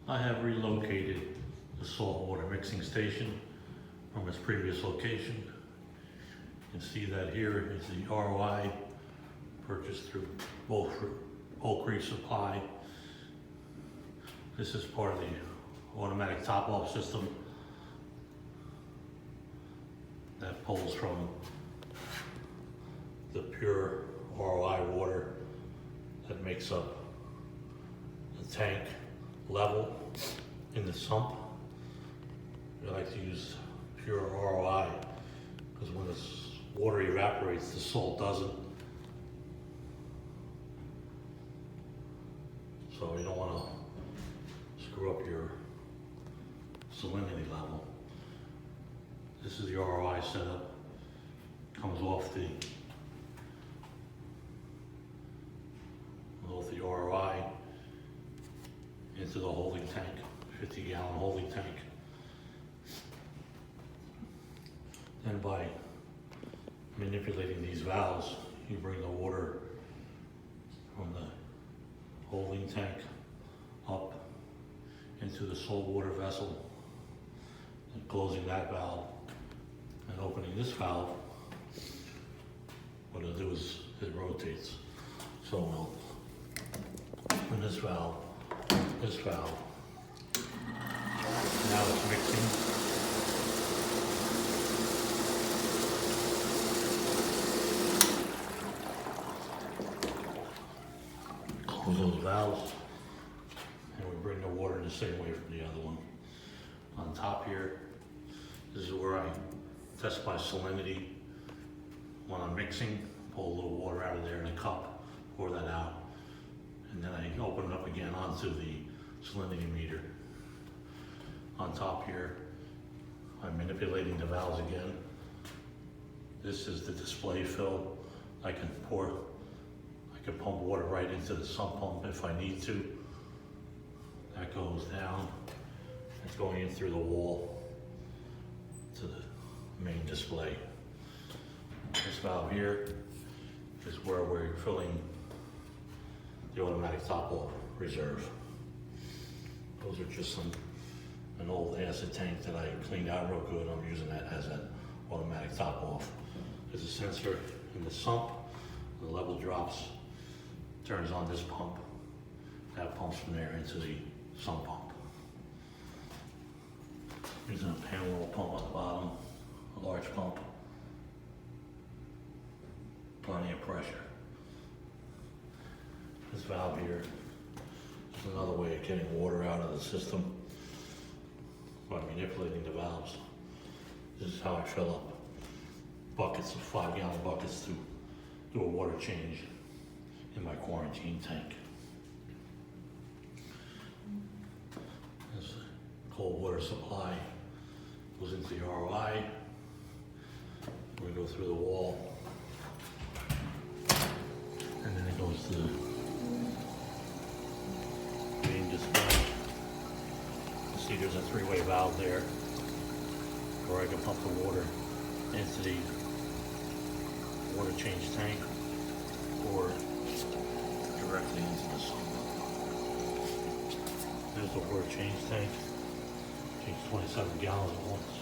I have relocated the saltwater mixing station from its previous location. You can see that here is the ROI purchased through Oak Creek Supply. This is part of the automatic top-off system that pulls from the pure ROI water that makes up the tank level in the sump. I like to use pure ROI because when this water evaporates, the salt doesn't. So you don't want to screw up your salinity level. This is the ROI setup. Comes off the ROI into the holding tank, 50-gallon holding tank. And by manipulating these valves, you bring the water from the holding tank up into the saltwater vessel, and closing that valve and opening this valve. What it'll do is it rotates. So we'll open this valve, now it's mixing. Close those valves, and we bring the water the same way from the other one. On top here, this is where I test my salinity when I'm mixing. Pull a little water out of there in a cup, pour that out, and then I open it up again onto the salinity meter. On top here, I'm manipulating the valves again. This is the display fill. I can pump water right into the sump pump if I need to. That goes down. It's going in through the wall to the main display. This valve here is where we're filling the automatic top-off reserve. Those are just an old acid tank that I cleaned out real good. I'm using that as an automatic top-off. There's a sensor in the sump. The level drops, turns on this pump. That pumps from there into the sump pump. Using a panel pump on the bottom, a large pump. Plenty of pressure. This valve here is another way of getting water out of the system by manipulating the valves. This is how I fill up buckets of 5-gallon buckets to do a water change in my quarantine tank. This cold water supply goes into the ROI. We go through the wall, and then it goes to the main display. You see there's a 3-way valve there where I can pump the water into the water change tank or directly into the sump. There's the water change tank. Change 27 gallons at once.